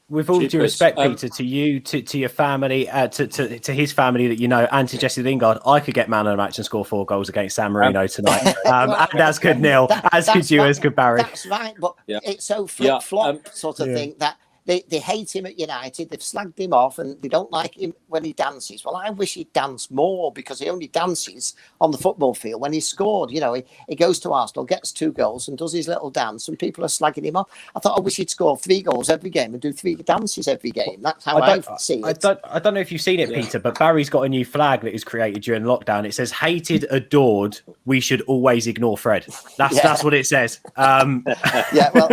With all due respect, Peter, to you, to your family, to his family that you know, and to Jesse Lingard, I could get man of the match and score 4 goals against San Marino tonight. And as could Neil, as could you, as could Barry. That's right, but it's so flip-flop sort of thing that they hate him at United. They've slagged him off, and they don't like him when he dances. Well, I wish he'd dance more, because he only dances on the football field when he scored. He goes to Arsenal, gets 2 goals, and does his little dance, and people are slagging him off. I thought, I wish he'd score 3 goals every game and do 3 dances every game. That's how I see it. I don't know if you've seen it, Peter, but Barry's got a new flag that is created during lockdown. It says, hated, adored, we should always ignore Fred. That's what it says. Yeah, well,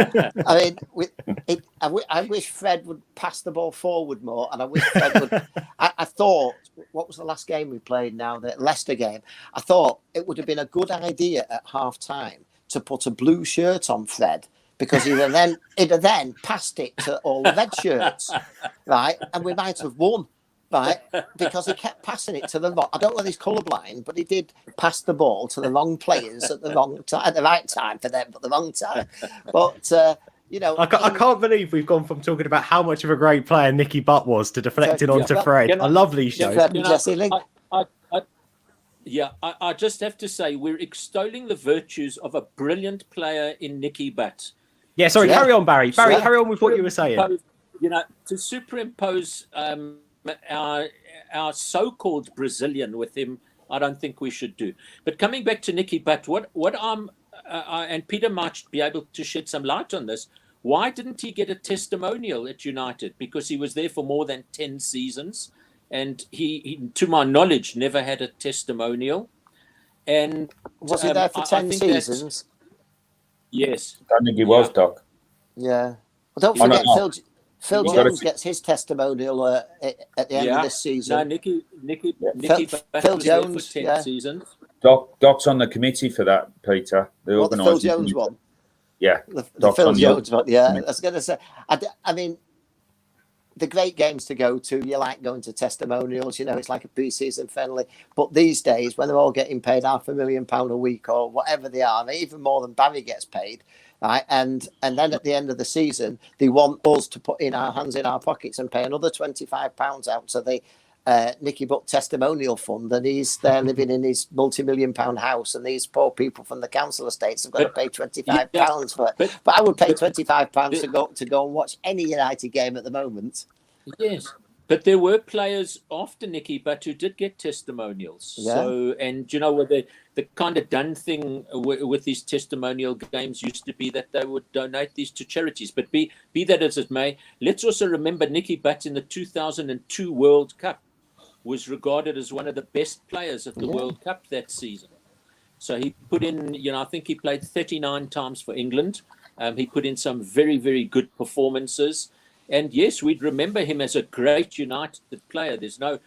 I mean, I wish Fred would pass the ball forward more, and I wish Fred would. I thought, what was the last game we played now? The Leicester game. I thought it would have been a good idea at half time to put a blue shirt on Fred, because he'd have then passed it to all the red shirts, right? And we might have won, right? Because he kept passing it to the wrong. I don't know if he's colourblind, but he did pass the ball to the wrong players at the wrong time, at the right time for them, but the wrong time. But I can't believe we've gone from talking about how much of a great player Nicky Butt was to deflecting onto Fred. I love these shows. I just have to say, we're extolling the virtues of a brilliant player in Nicky Butt. Yeah, sorry, carry on, Barry. Barry, carry on with what you were saying. To superimpose our so-called Brazilian with him, I don't think we should do. But coming back to Nicky Butt, what I'm and Peter might be able to shed some light on this. Why didn't he get a testimonial at United? Because he was there for more than 10 seasons, and he to my knowledge, never had a testimonial. And was he there for 10 seasons? Yes. I think he was, Doc. Yeah. Well, don't forget, Phil Jones gets his testimonial at the end of this season. No, Nicky Phil Jones was there for 10 seasons. Doc's on the committee for that, Peter. The Phil Jones one. Yeah, the Phil Jones one. Yeah, I was going to say. I mean, the great games to go to. You like going to testimonials. It's like a pre-season friendly. But these days, when they're all getting paid £500,000 a week or whatever they are, even more than Barry gets paid, right? And then at the end of the season, they want us to put in our hands in our pockets and pay another £25 out to the Nicky Butt testimonial fund, and he's there living in his multi-million-pound house, and these poor people from the council estates have got to pay £25 for it. But I would pay £25 to go and watch any United game at the moment. Yes, but there were players after Nicky Butt who did get testimonials. Yeah. So, and with the kind of done thing with these testimonial games used to be that they would donate these to charities. But be that as it may, let's also remember Nicky Butt in the 2002 World Cup was regarded as one of the best players at the World Cup that season. So he put in, I think he played 39 times for England. He put in some very, very good performances. And yes, we'd remember him as a great United player. There's no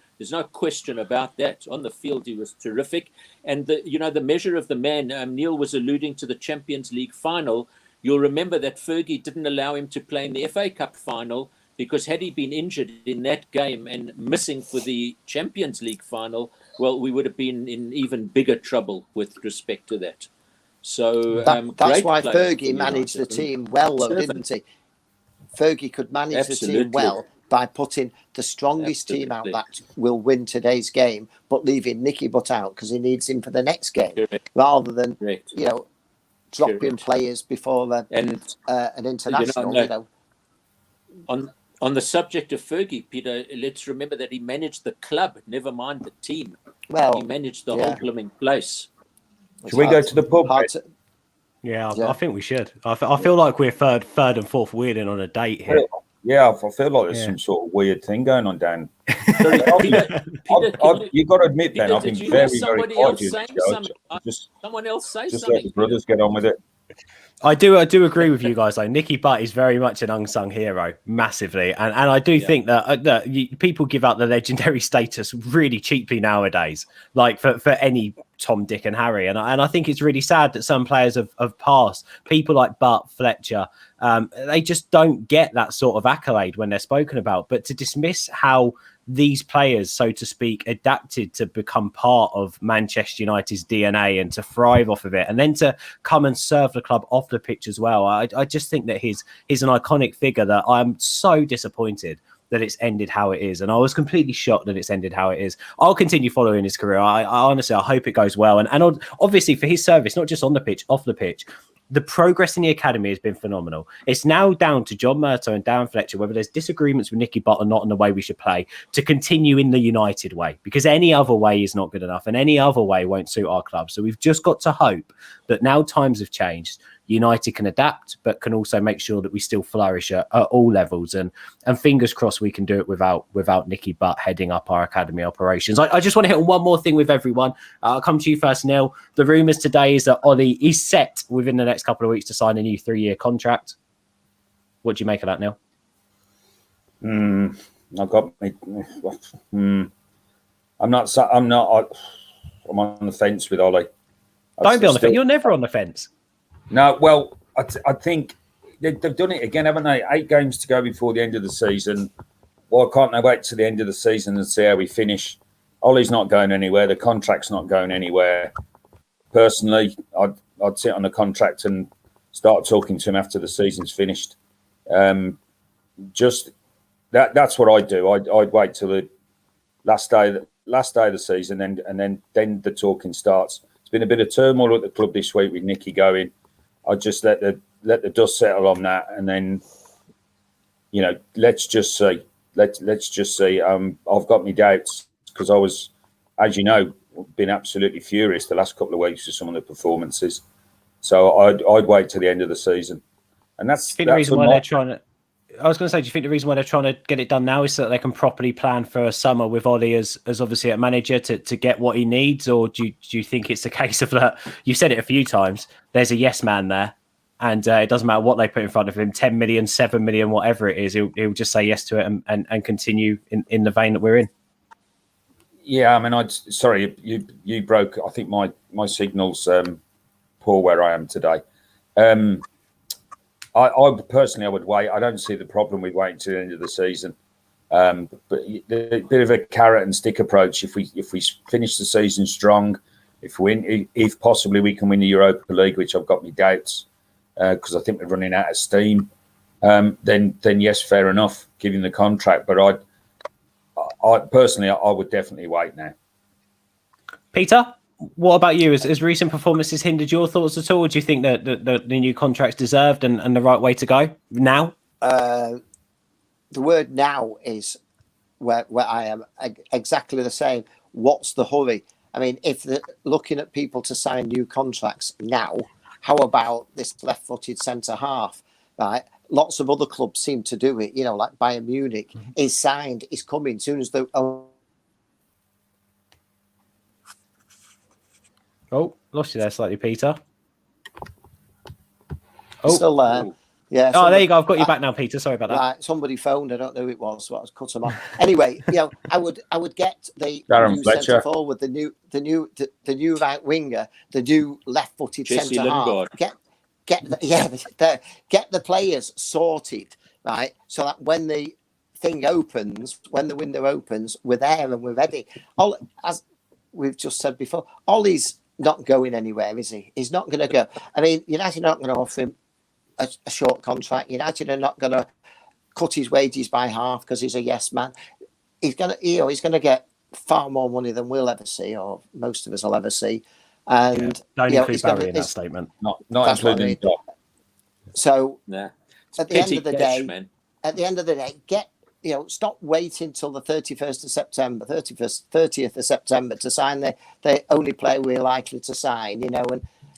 question about that. On the field, he was terrific. And the measure of the man, Neil was alluding to the Champions League final. You'll remember that Fergie didn't allow him to play in the FA Cup final, because had he been injured in that game and missing for the Champions League final, well, we would have been in even bigger trouble with respect to that. So that's why Fergie managed the team well, though, didn't he? Fergie could manage the team well by putting the strongest team out that will win today's game, but leaving Nicky Butt out because he needs him for the next game, rather than dropping players before an international. On the subject of Fergie, Peter, let's remember that he managed the club, never mind the team. Well, he managed the whole blooming place. Should we go to the pub? Yeah, I think we should. I feel like we're third and fourth wheeling on a date here. Yeah, I feel like there's some sort of weird thing going on, Dan. Peter, you've got to admit, Dan, I've been very, very quiet. Someone else say just something. let the brothers get on with it. I do agree with you guys. Like Nicky Butt is very much an unsung hero, massively, and I do think that people give out the legendary status really cheaply nowadays, like for any Tom, Dick, and Harry, and I think it's really sad that some players have passed. People like Butt, Fletcher, they just don't get that sort of accolade when they're spoken about. But to dismiss how these players, so to speak, adapted to become part of Manchester United's DNA and to thrive off of it, and then to come and serve the club off the pitch as well. I just think that he's an iconic figure that I'm so disappointed that it's ended how it is. And I was completely shocked that it's ended how it is. I'll continue following his career. I honestly, I hope it goes well. And obviously for his service, not just on the pitch, off the pitch, the progress in the academy has been phenomenal. It's now down to John Murtough and Dan Fletcher, whether there's disagreements with Nicky Butt or not on the way we should play, to continue in the United way, because any other way is not good enough and any other way won't suit our club. So we've just got to hope that now times have changed, United can adapt, but can also make sure that we still flourish at all levels. And fingers crossed we can do it without Nicky Butt heading up our academy operations. I just want to hit on one more thing with everyone. I'll come to you first, Neil. The rumours today is that Ollie is set within the next couple of weeks to sign a new 3-year contract. What do you make of that, Neil? I've got me. I'm on the fence with Ollie. Don't be on the fence. You're never on the fence. No, well, I think they've done it again, haven't they? 8 games to go before the end of the season. Why can't they wait to the end of the season and see how we finish? Ollie's not going anywhere. The contract's not going anywhere. Personally, I'd sit on the contract and start talking to him after the season's finished. Just that's what I'd do. I'd wait till the last day of the season, and then the talking starts. It's been a bit of turmoil at the club this week with Nicky going. I'd just let the dust settle on that, and then, let's just see. Let's just see. I've got my doubts because I was, as you know, been absolutely furious the last couple of weeks with some of the performances. So I'd wait till the end of the season, and that's the reason why they're trying to. I was going to say, do you think the reason why they're trying to get it done now is so that they can properly plan for a summer with Ollie as obviously a manager to get what he needs? Or do you think it's a case of that? You've said it a few times. There's a yes man there, and it doesn't matter what they put in front of him, 10 million, 7 million, whatever it is, he'll just say yes to it and continue in the vein that we're in. Yeah, I mean, sorry, you broke. I think my signal's poor where I am today. I personally, I would wait. I don't see the problem with waiting to the end of the season. But a bit of a carrot and stick approach. If we finish the season strong, if possibly we can win the Europa League, which I've got my doubts because I think we're running out of steam. Then yes, fair enough, give him the contract. But I personally, I would definitely wait now. Peter, what about you? Has recent performances hindered your thoughts at all? Do you think that the new contract's deserved and the right way to go now? The word now is where I am exactly the same. What's the hurry? I mean, if they're looking at people to sign new contracts now, how about this left-footed centre-half, right? Lots of other clubs seem to do it, like Bayern Munich is signed, is coming as soon as the... Oh, lost you there slightly, Peter. Oh, still there. Yeah. Oh, there you go. I've got you back now, Peter. Sorry about that. Right, somebody phoned. I don't know who it was, so I was cut them off. Anyway, I would get the new centre forward, the new right winger, the new left-footed centre half. Get the players sorted, right, so that when the window opens, we're there and we're ready. As we've just said before, Ollie's not going anywhere, is he? He's not going to go. I mean, United are not going to offer him a short contract. United are not going to cut his wages by half because he's a yes man. He's going to get far more money than we'll ever see, or most of us will ever see. And don't include Barry in that statement. Not including Doc. So yeah. At the end of the day, get stop waiting till the 30th of September to sign the only player we're likely to sign,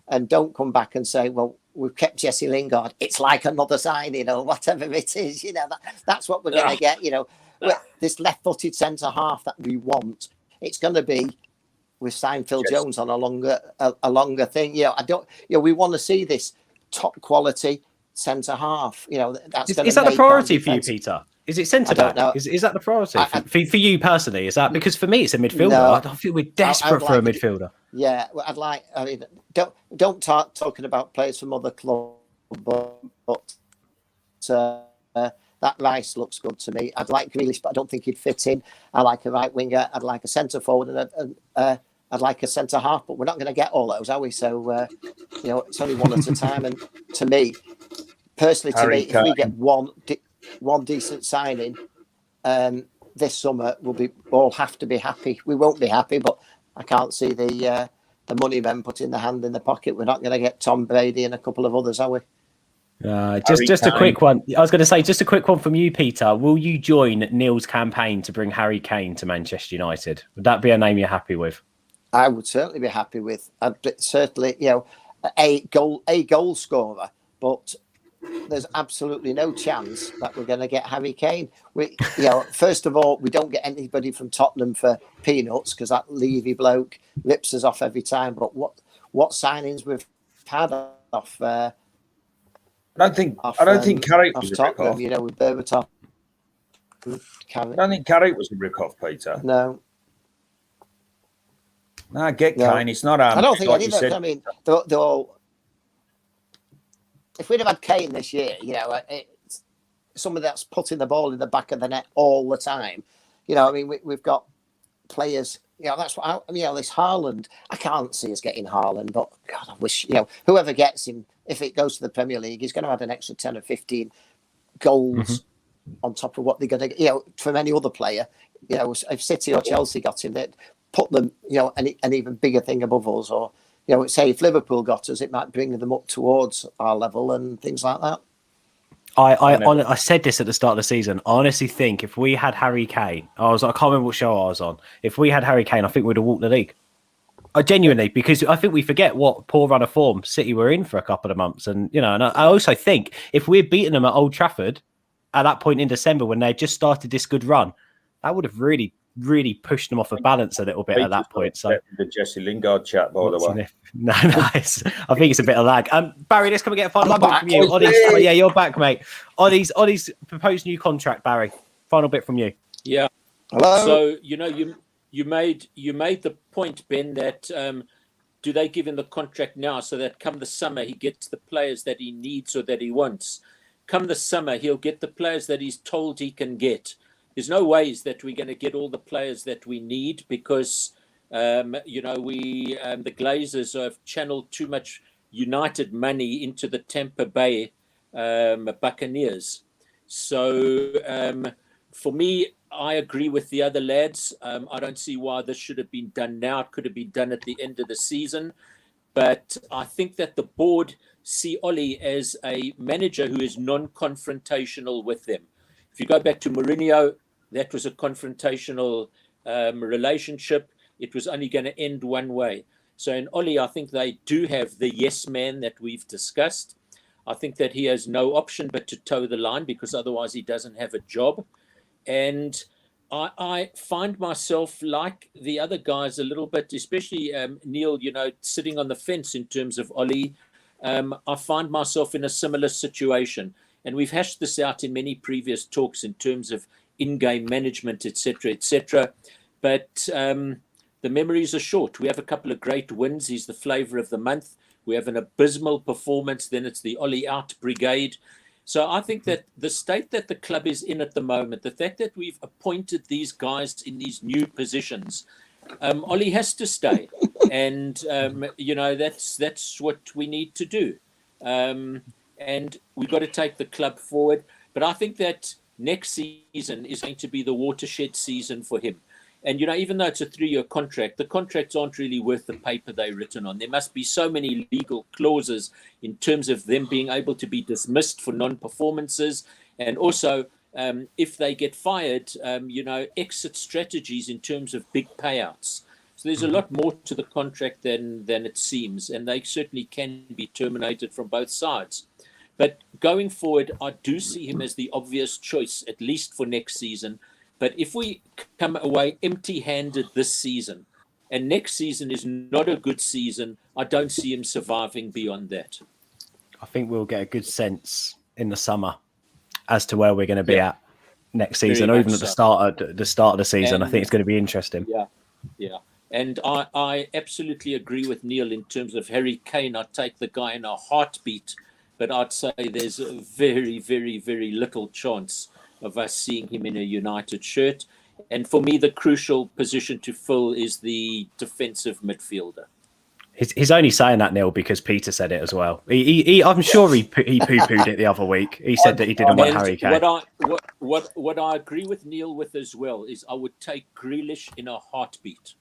and don't come back and say, well, we've kept Jesse Lingard. It's like another signing or whatever it is, that's what we're going to get, this left-footed centre-half that we want. It's going to be, we've signed Phil Jones on a longer thing. We want to see this top quality centre half. You know, that's is that the priority for you, Peter? Is it centre back? Is that the priority for you personally? Is that because for me it's a midfielder? No, I feel we're desperate for a midfielder. Yeah, well, I'd like. I mean, don't start talking about players from other clubs, but that Rice looks good to me. I'd like Grealish, but I don't think he'd fit in. I like a right winger. I'd like a centre forward, and I'd like a centre half. But we're not going to get all those, are we? So you know, it's only one at a time. And to me, personally, if we get one decent signing this summer, we'll all have to be happy. We won't be happy, but I can't see the money men putting their hand in the pocket. We're not going to get Tom Brady and a couple of others, are we? Just a quick one. I was going to say, just a quick one from you, Peter. Will you join Neil's campaign to bring Harry Kane to Manchester United? Would that be a name you're happy with? I would certainly be happy with. I'd certainly, you know, a goal scorer, but there's absolutely no chance that we're going to get Harry Kane. First of all, we don't get anybody from Tottenham for peanuts because that Levy bloke rips us off every time. But what signings we've had off? I don't think Carrick was a rip-off. You know, with Berbatov. I don't think Carrick was a rip-off, Peter. No. No, get Kane. It's not. I don't think like any of them. I mean, they're all. If we'd have had Kane this year, you know, it's somebody that's putting the ball in the back of the net all the time. You know, I mean, we've got players. You know, that's what this Haaland. I can't see us getting Haaland, but God, I wish, you know, whoever gets him, if it goes to the Premier League, he's going to add an extra 10 or 15 goals on top of what they're going to get, you know, from any other player. You know, if City or Chelsea got him, they'd put them, you know, an even bigger thing above us. Or, you know, say if Liverpool got us, it might bring them up towards our level and things like that. I said this at the start of the season. I honestly think if we had Harry Kane, I can't remember what show I was on. If we had Harry Kane, I think we'd have walked the league. Genuinely, because I think we forget what poor run of form City were in for a couple of months. And, you know, and I also think if we'd beaten them at Old Trafford at that point in December when they just started this good run, that would have really pushed them off of balance a little bit at that point. So the Jesse Lingard chat, by the way. No, nice. I think it's a bit of lag. Barry, let's come and get a final point from you. Yeah, you're back, mate. Ollie's proposed new contract, Barry. Final bit from you. Yeah. Hello. So you made the point, Ben, that do they give him the contract now so that come the summer he gets the players that he needs or that he wants? Come the summer he'll get the players that he's told he can get. There's no ways that we're going to get all the players that we need because, the Glazers have channeled too much United money into the Tampa Bay Buccaneers. So for me, I agree with the other lads. I don't see why this should have been done now. It could have been done at the end of the season. But I think that the board see Ollie as a manager who is non-confrontational with them. If you go back to Mourinho, that was a confrontational relationship. It was only going to end one way. So in Ollie, I think they do have the yes man that we've discussed. I think that he has no option but to toe the line because otherwise he doesn't have a job. And I find myself like the other guys a little bit, especially Neil, you know, sitting on the fence in terms of Ollie. I find myself in a similar situation. And we've hashed this out in many previous talks in terms of in-game management, etc., etc. But the memories are short. We have a couple of great wins. He's the flavour of the month. We have an abysmal performance. Then it's the Ollie out brigade. So I think that the state that the club is in at the moment, the fact that we've appointed these guys in these new positions, Ollie has to stay. And, that's what we need to do. And we've got to take the club forward. But I think that next season is going to be the watershed season for him. And, even though it's a 3-year contract, the contracts aren't really worth the paper they're written on. There must be so many legal clauses in terms of them being able to be dismissed for non-performances. And also, if they get fired, exit strategies in terms of big payouts. So there's a lot more to the contract than it seems. And they certainly can be terminated from both sides. But going forward, I do see him as the obvious choice, at least for next season. But if we come away empty-handed this season, and next season is not a good season, I don't see him surviving beyond that. I think we'll get a good sense in the summer as to where we're going to be at next season, or even at the start of the season. And I think it's going to be interesting. Yeah. And I absolutely agree with Neil in terms of Harry Kane. I'd take the guy in a heartbeat, but I'd say there's a very, very, very little chance of us seeing him in a United shirt. And for me, the crucial position to fill is the defensive midfielder. He's only saying that, Neil, because Peter said it as well. I'm sure he poo-pooed it the other week. He said that he didn't want Harry Kane. What I agree with Neil with as well is I would take Grealish in a heartbeat.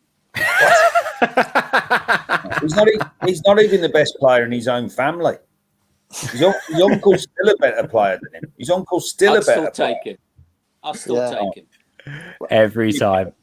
He's not even the best player in his own family. His uncle's still a better player than him. His uncle's still a better player. I'll still take him. Every time.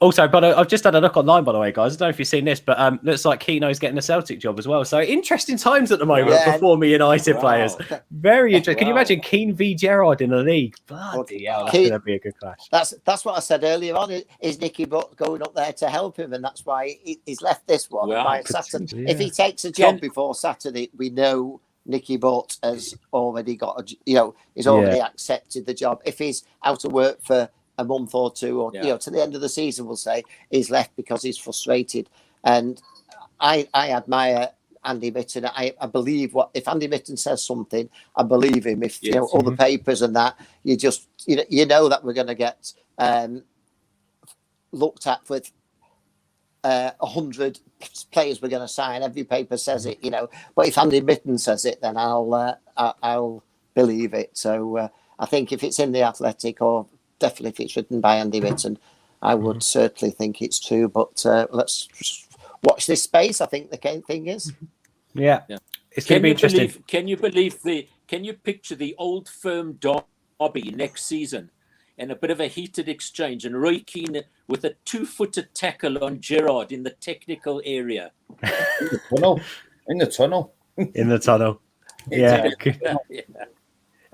Also, but I've just had a look online, by the way, guys. I don't know if you've seen this, but looks like Keno's getting a Celtic job as well. So interesting times at the moment for former United players. Very interesting. Can you imagine Keane v Gerrard in the league? Bloody hell, that's going to be a good clash. That's what I said earlier on. Is Nicky Butt going up there to help him, and that's why he's left this one by Saturday. Yeah. If he takes a job before Saturday, we know Nicky Butt has already got he's already accepted the job. If he's out of work for a month or two, or to the end of the season, we'll say he's left because he's frustrated. And I admire Andy Mitten. I believe if Andy Mitten says something, I believe him. If all the papers and that, you just know that we're going to get looked at with 100 players we're going to sign. Every paper says it, But if Andy Mitten says it, then I'll believe it. So I think if it's in the Athletic, or definitely if it's written by Andy Mitten, I would certainly think it's true. But let's just watch this space. I think the main thing is, it's going to be interesting. Can you picture the Old Firm derby next season? And a bit of a heated exchange, and Roy Keane with a 2-footed tackle on Gerrard in the technical area. In the tunnel. Yeah.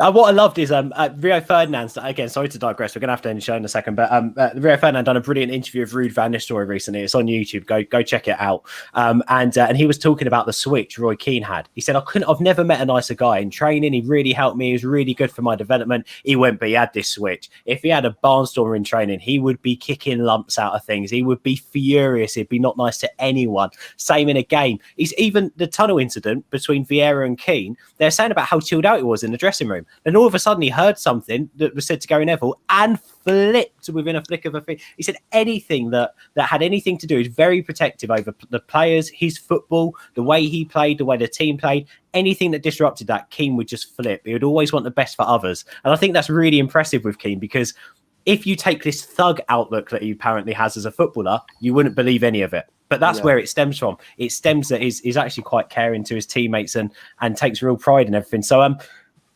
What I loved is Rio Ferdinand. Again, sorry to digress. We're going to have to end the show in a second, but Rio Ferdinand done a brilliant interview of Ruud van Nistelrooy recently. It's on YouTube. Go check it out. And he was talking about the switch Roy Keane had. He said, I've never met a nicer guy in training. He really helped me. He was really good for my development. He went, but he had this switch. If he had a barnstormer in training, he would be kicking lumps out of things. He would be furious. He'd be not nice to anyone. Same in a game. He's even the tunnel incident between Vieira and Keane. They're saying about how chilled out he was in the dressing room. And all of a sudden, he heard something that was said to Gary Neville and flipped within a flick of a finger. He said anything that had anything to do, is very protective over the players, his football, the way he played, the way the team played. Anything that disrupted that, Keane would just flip. He would always want the best for others. And I think that's really impressive with Keane, because if you take this thug outlook that he apparently has as a footballer, you wouldn't believe any of it. But that's where it stems from. It stems that he's actually quite caring to his teammates and takes real pride in everything. So,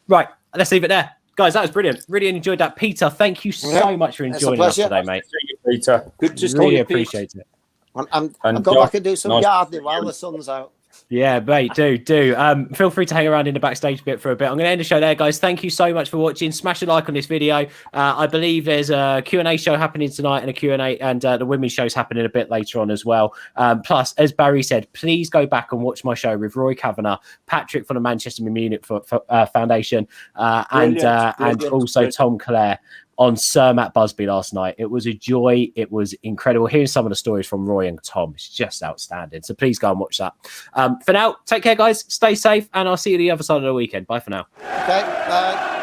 right. Let's leave it there. Guys, that was brilliant. Really enjoyed that. Peter, thank you so much for joining us today, mate. Peter. Good to really appreciate it. I'm going back and do some gardening while the sun's out. Yeah, mate, do. Feel free to hang around in the backstage bit for a bit. I'm going to end the show there, guys. Thank you so much for watching. Smash a like on this video. I believe there's a Q&A show happening tonight, and a Q&A, and the women's show's happening a bit later on as well. Plus, as Barry said, please go back and watch my show with Roy Kavanagh, Patrick from the Manchester Munich Foundation, and also Tom Clare on Sir Matt Busby last night. It was a joy. It was incredible. Hearing some of the stories from Roy and Tom, it's just outstanding. So please go and watch that. For now, take care, guys. Stay safe, and I'll see you the other side of the weekend. Bye for now. Okay, bye.